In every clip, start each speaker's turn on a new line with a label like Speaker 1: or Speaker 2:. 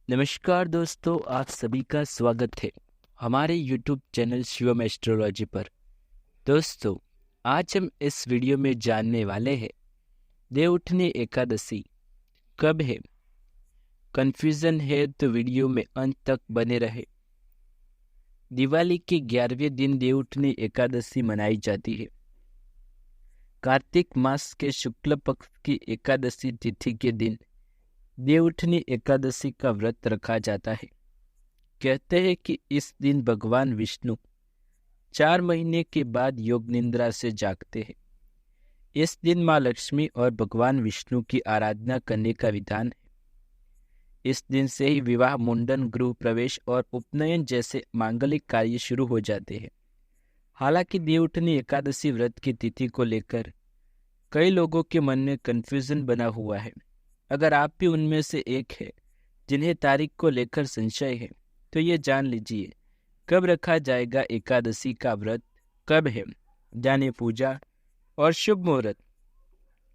Speaker 1: नमस्कार दोस्तों, आप सभी का स्वागत है हमारे YouTube चैनल शिवम एस्ट्रोलॉजी पर। दोस्तों, आज हम इस वीडियो में जानने वाले हैं देवउठनी एकादशी कब है। कन्फ्यूजन है तो वीडियो में अंत तक बने रहे। दिवाली के 11वें दिन देवउठनी एकादशी मनाई जाती है। कार्तिक मास के शुक्ल पक्ष की एकादशी तिथि के दिन देवउठनी एकादशी का व्रत रखा जाता है। कहते हैं कि इस दिन भगवान विष्णु 4 महीने के बाद योग निद्रा से जागते हैं। इस दिन माँ लक्ष्मी और भगवान विष्णु की आराधना करने का विधान है। इस दिन से ही विवाह, मुंडन, गृह प्रवेश और उपनयन जैसे मांगलिक कार्य शुरू हो जाते हैं। हालांकि देवउठनी एकादशी व्रत की तिथि को लेकर कई लोगों के मन में कन्फ्यूजन बना हुआ है। अगर आप भी उनमें से एक है जिन्हें तारीख को लेकर संशय है, तो ये जान लीजिए कब रखा जाएगा एकादशी का व्रत, कब है, जाने पूजा और शुभ मुहूर्त।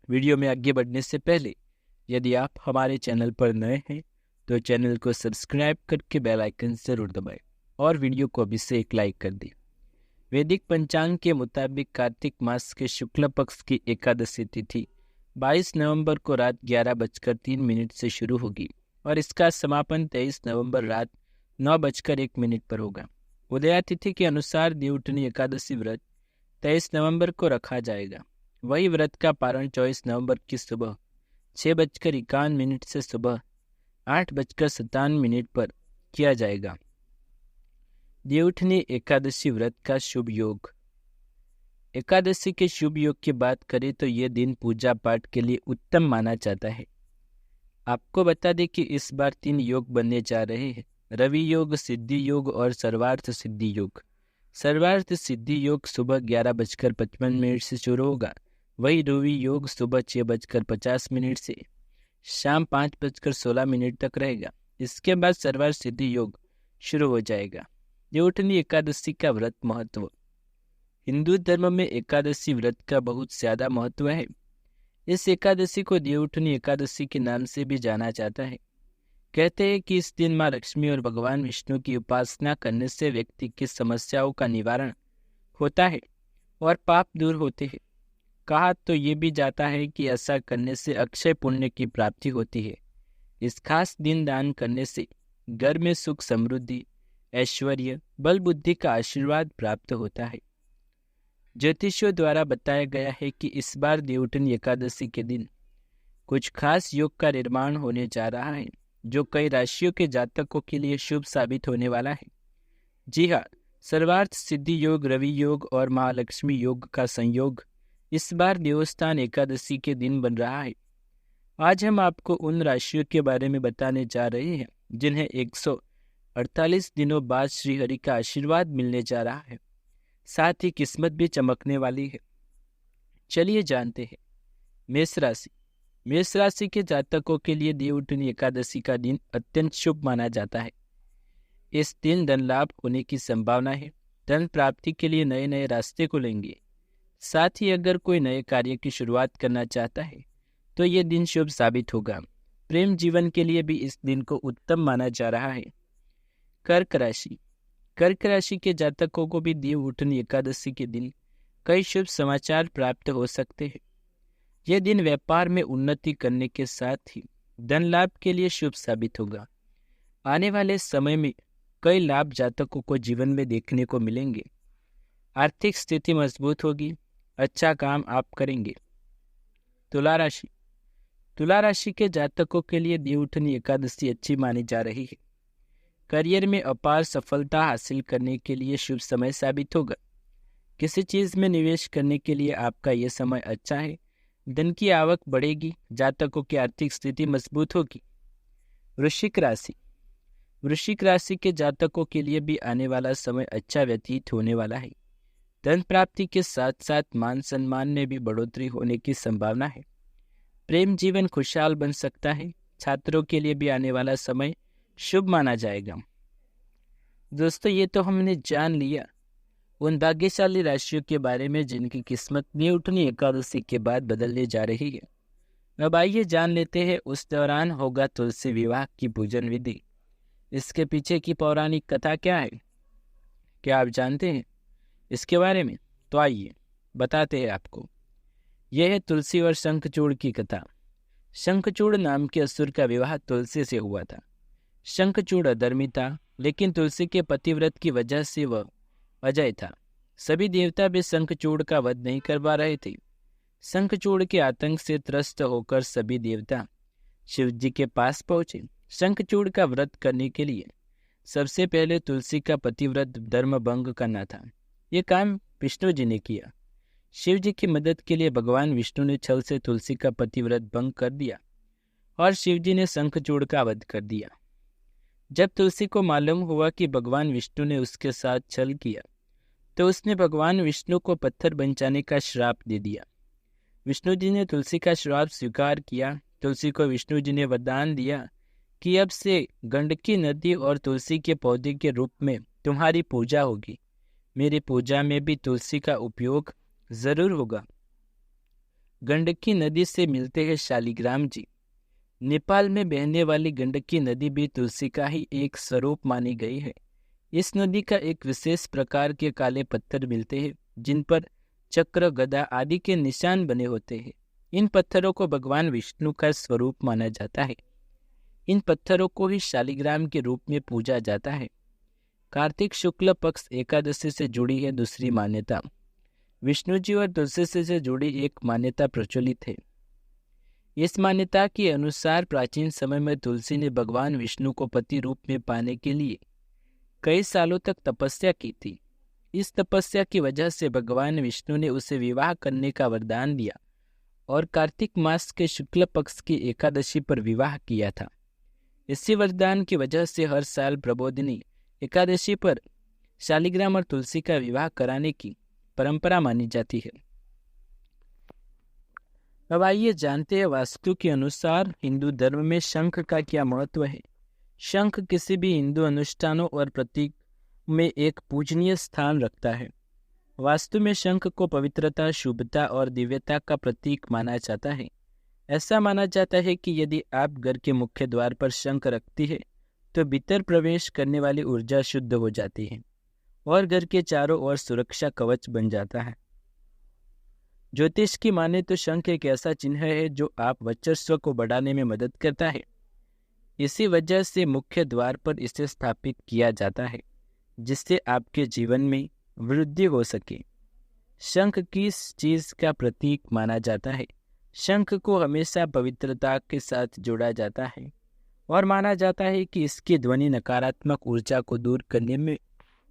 Speaker 1: वीडियो में आगे बढ़ने से पहले यदि आप हमारे चैनल पर नए हैं तो चैनल को सब्सक्राइब करके बेल आइकन जरूर दबाएं और वीडियो को अभी से एक लाइक कर दें। वैदिक पंचांग के मुताबिक कार्तिक मास के शुक्ल पक्ष की एकादशी तिथि 22 नवंबर को रात 11:03 से शुरू होगी और इसका समापन 23 नवंबर रात 9:01 पर होगा। उदया तिथि के अनुसार देवउठनी एकादशी व्रत 23 नवंबर को रखा जाएगा। वही व्रत का पारण 24 नवंबर की सुबह 6:51 से सुबह 8:57 पर किया जाएगा। देवउठनी एकादशी व्रत का शुभ योग। एकादशी के शुभ योग की बात करें तो यह दिन पूजा पाठ के लिए उत्तम माना जाता है। आपको बता दें कि इस बार 3 योग बनने जा रहे हैं: रवि योग, सिद्धि योग और सर्वार्थ सिद्धि योग। सर्वार्थ सिद्धि योग सुबह 11:55 से शुरू होगा। वही रवि योग सुबह 6:50 से शाम 5:16 तक रहेगा। इसके बाद सर्वार्थ सिद्धि योग शुरू हो जाएगा। देवउठनी एकादशी का व्रत महत्व। हिंदू धर्म में एकादशी व्रत का बहुत ज्यादा महत्व है। इस एकादशी को देवउठनी एकादशी के नाम से भी जाना जाता है। कहते हैं कि इस दिन माँ लक्ष्मी और भगवान विष्णु की उपासना करने से व्यक्ति की समस्याओं का निवारण होता है और पाप दूर होते हैं। कहा तो ये भी जाता है कि ऐसा करने से अक्षय पुण्य की प्राप्ति होती है। इस खास दिन दान करने से घर में सुख, समृद्धि, ऐश्वर्य, बल, बुद्धि का आशीर्वाद प्राप्त होता है। ज्योतिषियों द्वारा बताया गया है कि इस बार देवउठनी एकादशी के दिन कुछ खास योग का निर्माण होने जा रहा है, जो कई राशियों के जातकों के लिए शुभ साबित होने वाला है। जी हाँ, सर्वार्थ सिद्धि योग, रवि योग और महालक्ष्मी योग का संयोग इस बार देवस्थान एकादशी के दिन बन रहा है। आज हम आपको उन राशियों के बारे में बताने जा रहे हैं जिन्हें 148 दिनों बाद श्रीहरि का आशीर्वाद मिलने जा रहा है। साथ ही किस्मत भी चमकने वाली है। चलिए जानते हैं। मेष राशि। मेष राशि के जातकों के लिए देवउठनी एकादशी का दिन अत्यंत शुभ माना जाता है। इस दिन धन लाभ होने की संभावना है। धन प्राप्ति के लिए नए नए रास्ते खुलेंगे। साथ ही अगर कोई नए कार्य की शुरुआत करना चाहता है तो यह दिन शुभ साबित होगा। प्रेम जीवन के लिए भी इस दिन को उत्तम माना जा रहा है। कर्क राशि। कर्क राशि के जातकों को भी देवउठनी एकादशी के दिन कई शुभ समाचार प्राप्त हो सकते हैं। यह दिन व्यापार में उन्नति करने के साथ ही धन लाभ के लिए शुभ साबित होगा। आने वाले समय में कई लाभ जातकों को जीवन में देखने को मिलेंगे। आर्थिक स्थिति मजबूत होगी। अच्छा काम आप करेंगे। तुला राशि। तुला राशि के जातकों के लिए देवउठनी एकादशी अच्छी मानी जा रही है। करियर में अपार सफलता हासिल करने के लिए शुभ समय साबित होगा। किसी चीज में निवेश करने के लिए आपका यह समय अच्छा है। धन की आवक बढ़ेगी। जातकों की आर्थिक स्थिति मजबूत होगी। वृश्चिक राशि। वृश्चिक राशि के जातकों के लिए भी आने वाला समय अच्छा व्यतीत होने वाला है। धन प्राप्ति के साथ साथ मान सम्मान में भी बढ़ोतरी होने की संभावना है। प्रेम जीवन खुशहाल बन सकता है। छात्रों के लिए भी आने वाला समय शुभ माना जाएगा। दोस्तों, ये तो हमने जान लिया उन भाग्यशाली राशियों के बारे में जिनकी किस्मत देवउठनी एकादशी के बाद बदलने जा रही है। अब आइए जान लेते हैं उस दौरान होगा तुलसी विवाह की पूजन विधि इसके पीछे की पौराणिक कथा क्या है, क्या आप जानते हैं इसके बारे में? तो आइए बताते हैं आपको। यह है तुलसी और शंखचूड़ की कथा। शंखचूड़ नाम के असुर का विवाह तुलसी से हुआ था। शंखचूड़ अधर्मी था, लेकिन तुलसी के पतिव्रत की वजह से वह अजय था। सभी देवता भी शंखचूड़ का वध नहीं करवा रहे थे। शंखचूड़ के आतंक से त्रस्त होकर सभी देवता शिव जी के पास पहुंचे। शंखचूड़ का व्रत करने के लिए सबसे पहले तुलसी का पतिव्रत धर्म भंग करना था। ये काम विष्णु जी ने किया। शिव जी की मदद के लिए भगवान विष्णु ने छल से तुलसी का पतिव्रत भंग कर दिया और शिव जी ने शंखचूड़ का वध कर दिया। जब तुलसी को मालूम हुआ कि भगवान विष्णु ने उसके साथ छल किया, तो उसने भगवान विष्णु को पत्थर बन जाने का श्राप दे दिया। विष्णु जी ने तुलसी का श्राप स्वीकार किया। तुलसी को विष्णु जी ने वरदान दिया कि अब से गंडकी नदी और तुलसी के पौधे के रूप में तुम्हारी पूजा होगी। मेरी पूजा में भी तुलसी का उपयोग जरूर होगा। गंडकी नदी से मिलते हैं शालिग्राम जी। नेपाल में बहने वाली गंडकी नदी भी तुलसी का ही एक स्वरूप मानी गई है। इस नदी का एक विशेष प्रकार के काले पत्थर मिलते हैं, जिन पर चक्र, गदा आदि के निशान बने होते हैं। इन पत्थरों को भगवान विष्णु का स्वरूप माना जाता है। इन पत्थरों को ही शालिग्राम के रूप में पूजा जाता है। कार्तिक शुक्ल पक्ष एकादशी से जुड़ी है दूसरी मान्यता। विष्णु जी और तुलसी से जुड़ी एक मान्यता प्रचलित है। इस मान्यता के अनुसार प्राचीन समय में तुलसी ने भगवान विष्णु को पति रूप में पाने के लिए कई सालों तक तपस्या की थी। इस तपस्या की वजह से भगवान विष्णु ने उसे विवाह करने का वरदान दिया और कार्तिक मास के शुक्ल पक्ष की एकादशी पर विवाह किया था। इसी वरदान की वजह से हर साल प्रबोधिनी एकादशी पर शालिग्राम और तुलसी का विवाह कराने की परंपरा मानी जाती है। अब आइए जानते हैं वास्तु के अनुसार हिंदू धर्म में शंख का क्या महत्व है। शंख किसी भी हिंदू अनुष्ठानों और प्रतीक में एक पूजनीय स्थान रखता है। वास्तु में शंख को पवित्रता, शुभता और दिव्यता का प्रतीक माना जाता है। ऐसा माना जाता है कि यदि आप घर के मुख्य द्वार पर शंख रखती है तो भीतर प्रवेश करने वाली ऊर्जा शुद्ध हो जाती है और घर के चारों ओर सुरक्षा कवच बन जाता है। ज्योतिष की माने तो शंख एक ऐसा चिन्ह है जो आप वर्चस्व को बढ़ाने में मदद करता है। इसी वजह से मुख्य द्वार पर इसे स्थापित किया जाता है, जिससे आपके जीवन में वृद्धि हो सके। शंख किस चीज का प्रतीक माना जाता है? शंख को हमेशा पवित्रता के साथ जोड़ा जाता है और माना जाता है कि इसकी ध्वनि नकारात्मक ऊर्जा को दूर करने में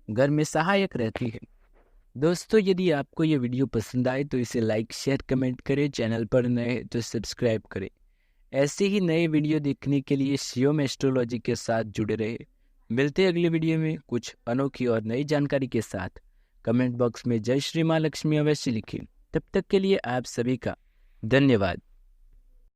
Speaker 1: घर में सहायक रहती है। दोस्तों, यदि आपको ये वीडियो पसंद आए तो इसे लाइक, शेयर, कमेंट करें। चैनल पर नए हैं तो सब्सक्राइब करें। ऐसे ही नए वीडियो देखने के लिए शिवम एस्ट्रोलॉजी के साथ जुड़े रहे। मिलते हैं अगले वीडियो में कुछ अनोखी और नई जानकारी के साथ। कमेंट बॉक्स में जय श्री माँ लक्ष्मी अवश्य लिखें। तब तक के लिए आप सभी का धन्यवाद।